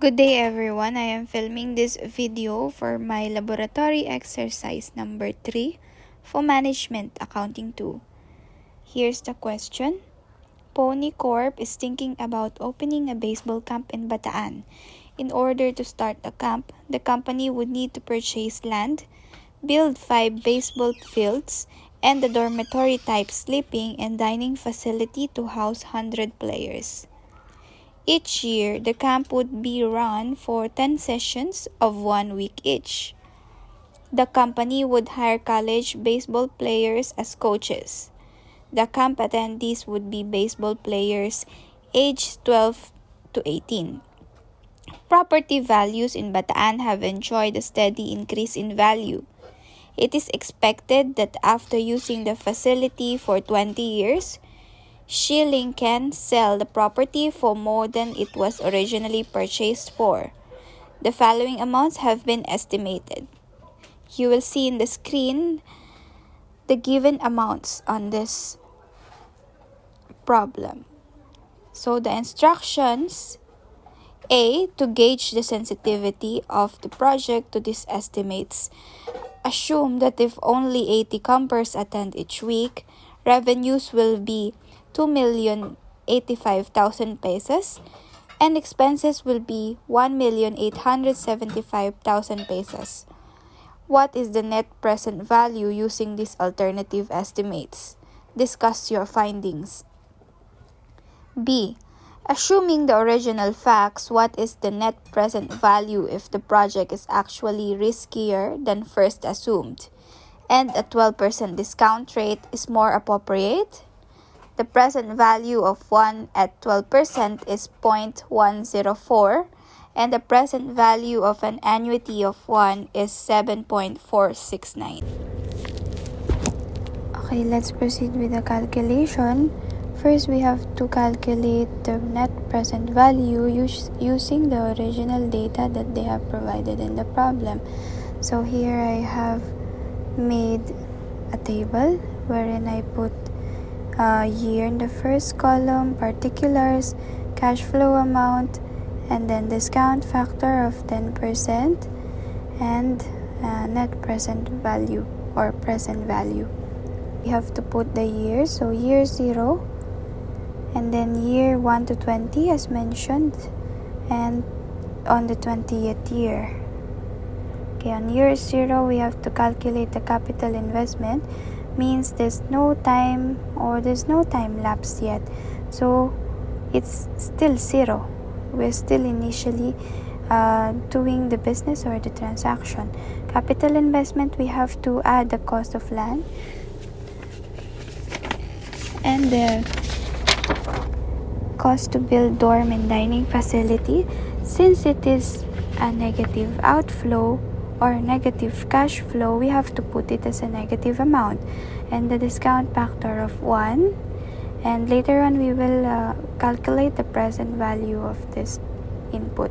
Good day everyone, I am filming this video for my laboratory exercise number 3 for Management Accounting 2. Here's the question. Pony Corp is thinking about opening a baseball camp in Bataan. In order to start the camp, the company would need to purchase land, build 5 baseball fields, and a dormitory-type sleeping and dining facility to house 100 players. Each year, the camp would be run for 10 sessions of 1 week each. The company would hire college baseball players as coaches. The camp attendees would be baseball players aged 12 to 18. Property values in Bataan have enjoyed a steady increase in value. It is expected that after using the facility for 20 years, Shilling can sell the property for more than it was originally purchased for. The following amounts have been estimated. You will see in the screen the given amounts on this problem. So the instructions: A. To gauge the sensitivity of the project to these estimates, assume that if only 80 campers attend each week, revenues will be 2,085,000 pesos and expenses will be 1,875,000 pesos. What is the net present value using these alternative estimates? Discuss your findings. B. Assuming the original facts, what is the net present value if the project is actually riskier than first assumed, and a 12% discount rate is more appropriate? The present value of 1 at 12% is 0.104, and the present value of an annuity of 1 is 7.469. Okay, let's proceed with the calculation. First, we have to calculate the net present value using the original data that they have provided in the problem. So here I have made a table wherein I put year in the first column, particulars, cash flow amount, and then discount factor of 10%, and net present value or present value. We have to put the years, so year 0, and then year 1 to 20 as mentioned, and on the 20th year. Okay, on year 0, we have to calculate the capital investment. Means there's no time lapse yet, so it's still 0. We're still initially doing the business or the transaction. Capital investment, we have to add the cost of land and the cost to build dorm and dining facility. Since it is a negative outflow or negative cash flow, we have to put it as a negative amount, and the discount factor of 1, and later on we will calculate the present value of this input.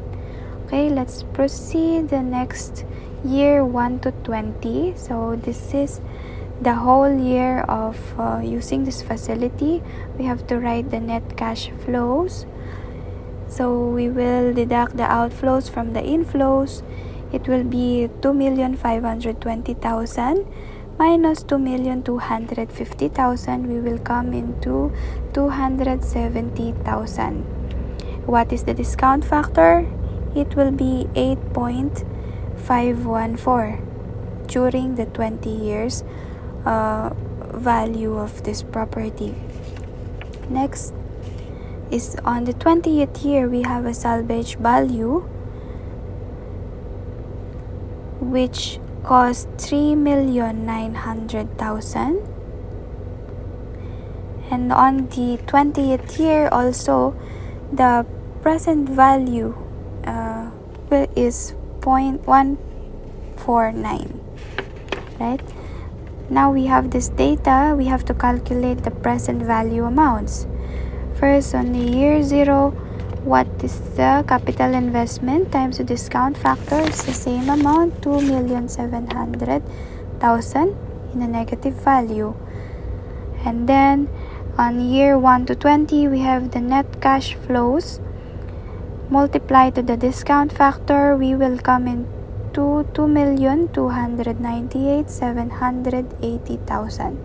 Okay, let's proceed. The next, year 1 to 20. So this is the whole year of using this facility. We have to write the net cash flows. So we will deduct the outflows from the inflows. It will be 2,520,000 minus 2,250,000. We will come into 270,000. What is the discount factor? It will be 8.514 during the 20 years value of this property. Next is on the 20th year, we have a salvage value which cost 3,900,000, and on the 20th year also the present value is 0.149. right? Now we have this data, we have to calculate the present value amounts. First, on the year 0, what is the capital investment times the discount factor? It's the same amount, 2,700,000 in a negative value. And then on year 1 to 20, we have the net cash flows multiply to the discount factor, we will come into 2,298,780,000.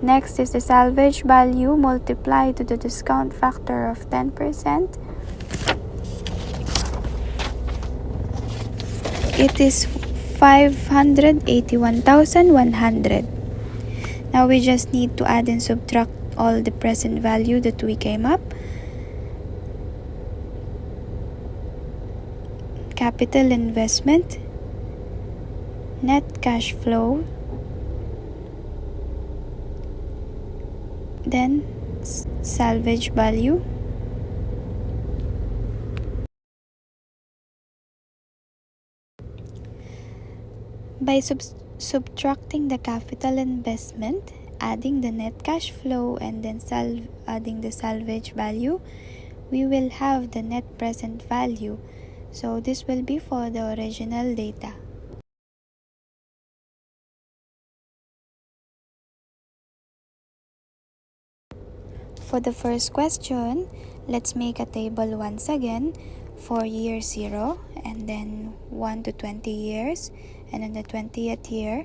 Next is the salvage value multiplied to the discount factor of 10%. It is 581,100. Now we just need to add and subtract all the present value that we came up. Capital investment, net cash flow, then salvage value. By subtracting the capital investment, adding the net cash flow, and then adding the salvage value, we will have the net present value. So this will be for the original data. For the first question, let's make a table once again for year 0 and then 1 to 20 years, and in the 20th year.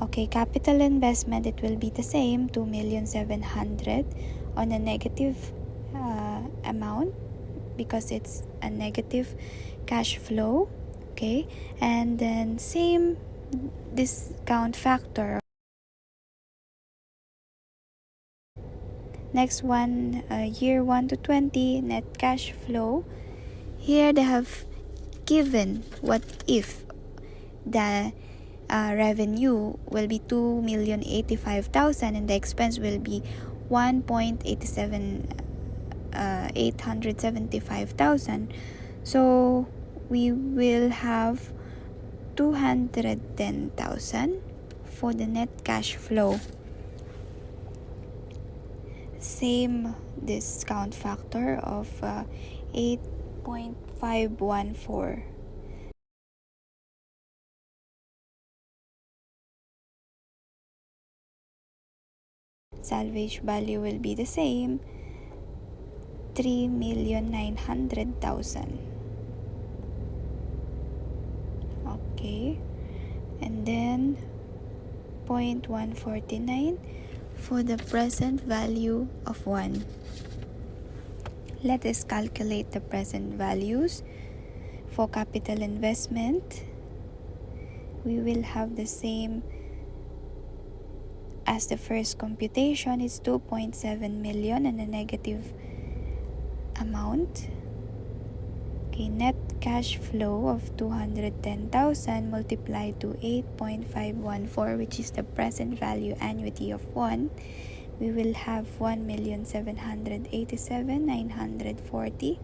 Okay, capital investment, it will be the same, 2,700,000 on a negative amount because it's a negative cash flow. Okay, and then same discount factor. Next one, year 1 to 20, net cash flow. Here they have given what if the revenue will be 2,085,000 and the expense will be 1.875,000. So we will have 210,000 for the net cash flow. Same discount factor of 8.514. Salvage value will be the same, 3,900,000. Okay, and then 0.149 for the present value of 1. Let us calculate the present values. For capital investment, we will have the same as the first computation. Is 2.7 million and a negative amount. Okay, net cash flow of 210,000 multiplied to 8.514, which is the present value annuity of 1. We will have 1,787,940.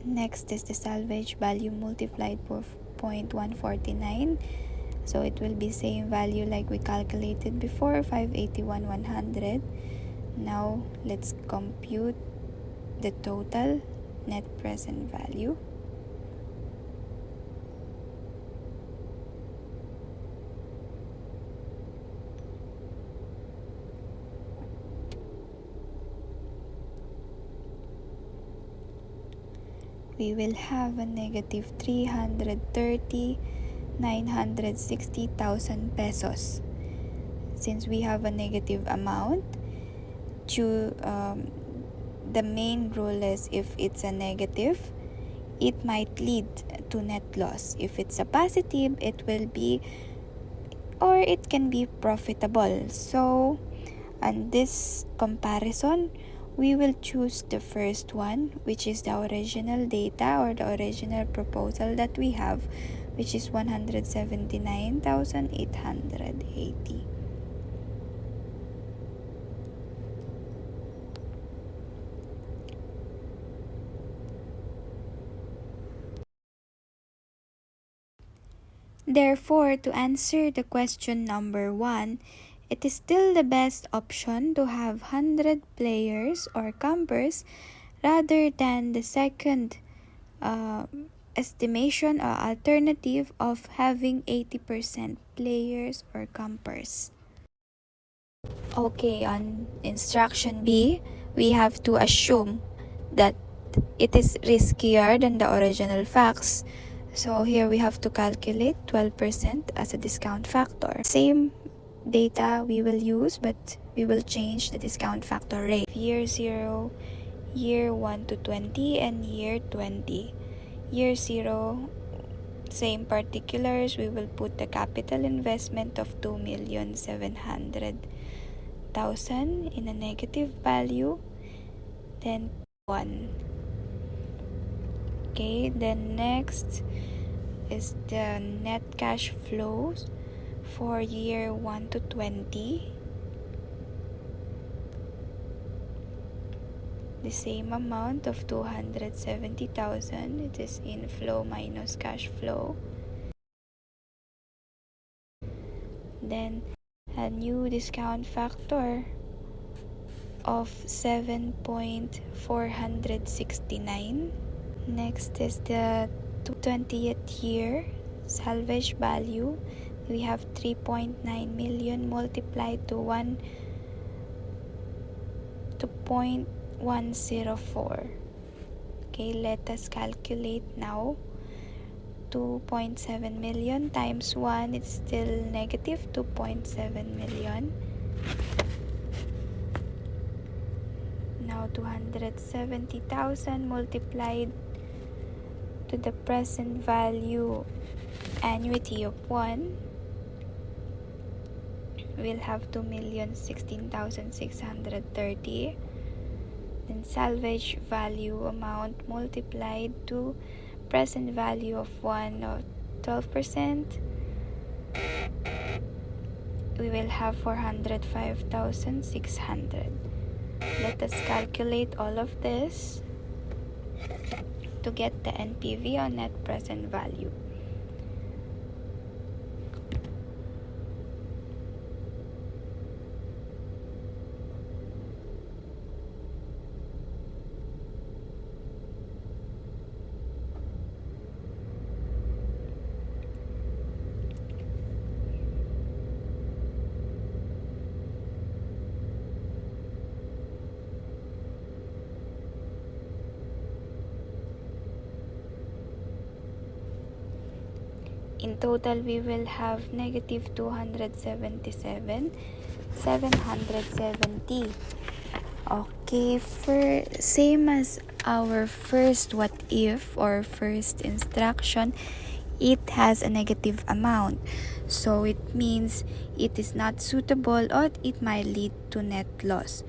Next is the salvage value multiplied for 0.149. So it will be same value like we calculated before, 581,100. Now let's compute the total net present value. We will have a negative 330,960,000 pesos. Since we have a negative amount, the main rule is if it's a negative, it might lead to net loss. If it's a positive, it will be, or it can be profitable. So on this comparison, we will choose the first one, which is the original data or the original proposal that we have, which is 179,880. Therefore, to answer the question number 1, it is still the best option to have 100 players or campers rather than the second estimation or alternative of having 80% players or campers. Okay, on instruction B, we have to assume that it is riskier than the original facts. So here we have to calculate 12% as a discount factor. Same data we will use, but we will change the discount factor rate. Year 0, year 1 to 20, and year 20. Year 0, same particulars, we will put the capital investment of 2,700,000 in a negative value, then 1. Okay, then next is the net cash flows for year 1 to 20. The same amount of 270,000. It is inflow minus cash flow. Then a new discount factor of 7.469. Next is the 20th year salvage value. We have 3.9 million multiplied to 0.104. Okay, let us calculate now. 2.7 million times 1, it's still negative 2.7 million. Now 270,000 multiplied to the present value annuity of 1, we'll have 2,016,630. Then salvage value amount multiplied to present value of 1 of 12%, we will have 405,600. Let us calculate all of this to get the NPV or net present value. In total, we will have negative 277,770. Okay, for same as our first what if or first instruction, it has a negative amount. So it means it is not suitable or it might lead to net loss.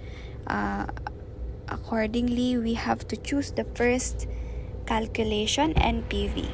Accordingly, we have to choose the first calculation, NPV.